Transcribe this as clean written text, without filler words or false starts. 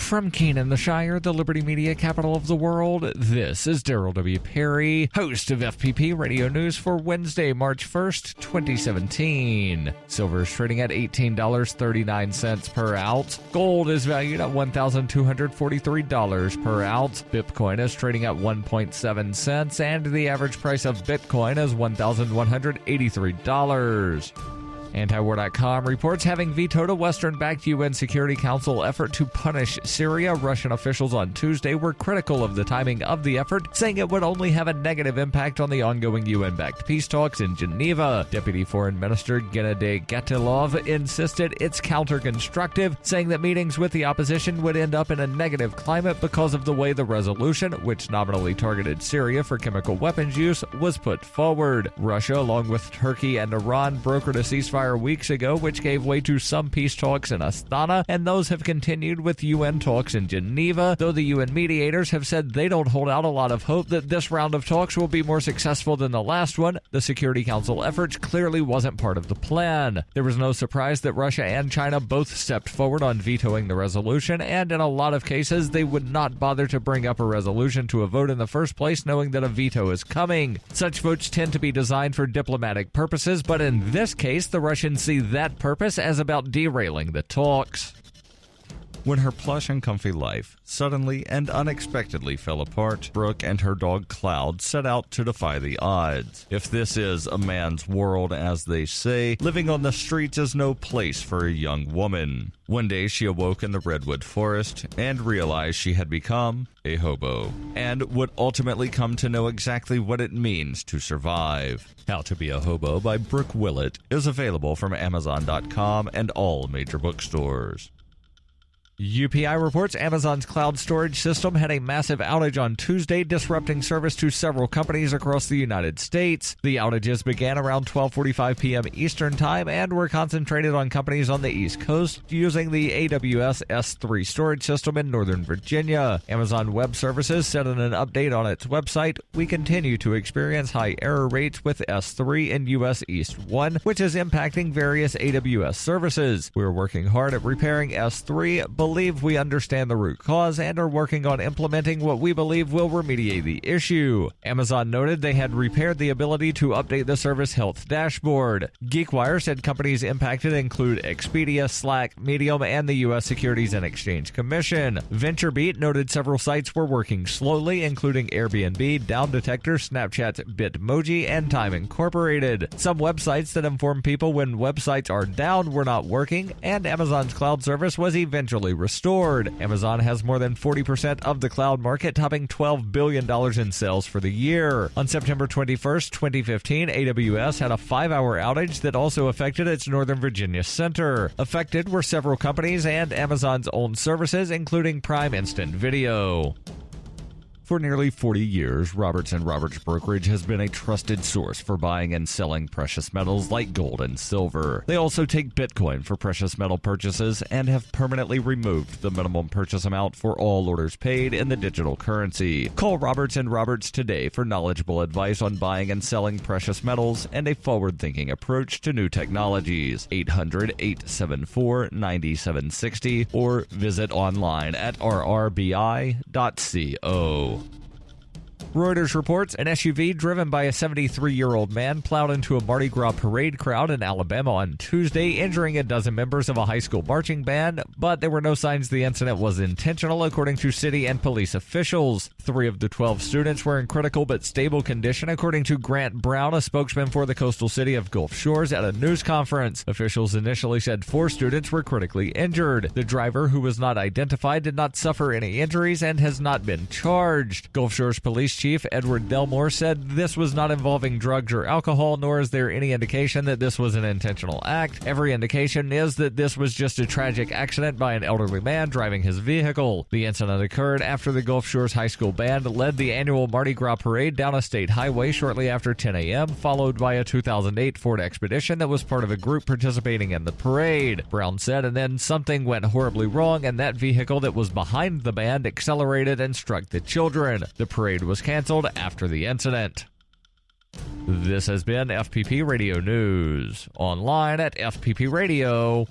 From Keene in the Shire, the Liberty Media capital of the world, this is Daryl W. Perry, host of FPP Radio News for Wednesday, March 1st, 2017. Silver is trading at $18.39 per ounce. Gold is valued at $1,243 per ounce. Bitcoin is trading at 1.7 cents, and the average price of Bitcoin is $1,183. Antiwar.com reports having vetoed a Western-backed UN Security Council effort to punish Syria. Russian officials on Tuesday were critical of the timing of the effort, saying it would only have a negative impact on the ongoing UN-backed peace talks in Geneva. Deputy Foreign Minister Gennady Gatilov insisted it's counter-constructive, saying that meetings with the opposition would end up in a negative climate because of the way the resolution, which nominally targeted Syria for chemical weapons use, was put forward. Russia, along with Turkey and Iran, brokered a ceasefire weeks ago, which gave way to some peace talks in Astana, and those have continued with UN talks in Geneva, though the UN mediators have said they don't hold out a lot of hope that this round of talks will be more successful than the last one. The Security Council efforts clearly wasn't part of the plan. There was no surprise that Russia and China both stepped forward on vetoing the resolution, and in a lot of cases, they would not bother to bring up a resolution to a vote in the first place, knowing that a veto is coming. Such votes tend to be designed for diplomatic purposes, but in this case, the Russians see that purpose as about derailing the talks. When her plush and comfy life suddenly and unexpectedly fell apart, Brooke and her dog Cloud set out to defy the odds. If this is a man's world, as they say, living on the streets is no place for a young woman. One day she awoke in the redwood forest and realized she had become a hobo, and would ultimately come to know exactly what it means to survive. How to Be a Hobo by Brooke Willett is available from Amazon.com and all major bookstores. UPI reports Amazon's cloud storage system had a massive outage on Tuesday, disrupting service to several companies across the United States. The outages began around 12:45 p.m. Eastern Time and were concentrated on companies on the East Coast using the AWS S3 storage system in Northern Virginia. Amazon Web Services said in an update on its website, "We continue to experience high error rates with S3 in US East 1, which is impacting various AWS services. We're working hard at repairing S3, believe we understand the root cause and are working on implementing what we believe will remediate the issue." Amazon noted they had repaired the ability to update the service health dashboard. GeekWire said companies impacted include Expedia, Slack, Medium, and the U.S. Securities and Exchange Commission. VentureBeat noted several sites were working slowly, including Airbnb, Down Detector, Snapchat's Bitmoji, and Time Incorporated. Some websites that inform people when websites are down were not working, and Amazon's cloud service was eventually restored. Amazon has more than 40% of the cloud market, topping $12 billion in sales for the year. On September 21st, 2015, AWS had a 5-hour outage that also affected its Northern Virginia center. Affected were several companies and Amazon's own services, including Prime Instant Video. For nearly 40 years, Roberts & Roberts Brokerage has been a trusted source for buying and selling precious metals like gold and silver. They also take Bitcoin for precious metal purchases and have permanently removed the minimum purchase amount for all orders paid in the digital currency. Call Roberts & Roberts today for knowledgeable advice on buying and selling precious metals and a forward-thinking approach to new technologies. 800-874-9760 or visit online at rrbi.co. Reuters reports an SUV driven by a 73-year-old man plowed into a Mardi Gras parade crowd in Alabama on Tuesday, injuring a dozen members of a high school marching band, but there were no signs the incident was intentional, according to city and police officials. 3 of the 12 students were in critical but stable condition, according to Grant Brown, a spokesman for the coastal city of Gulf Shores, at a news conference. Officials initially said 4 students were critically injured. The driver, who was not identified, did not suffer any injuries and has not been charged. Gulf Shores Police Chief Edward Delmore said this was not involving drugs or alcohol, nor is there any indication that this was an intentional act. Every indication is that this was just a tragic accident by an elderly man driving his vehicle. The incident occurred after the Gulf Shores High School Band led the annual Mardi Gras parade down a state highway shortly after 10 a.m., followed by a 2008 Ford Expedition that was part of a group participating in the parade. Brown said, and then something went horribly wrong, and that vehicle that was behind the band accelerated and struck the children. The parade was canceled after the incident. This has been FPP Radio News, online at fppradio.com.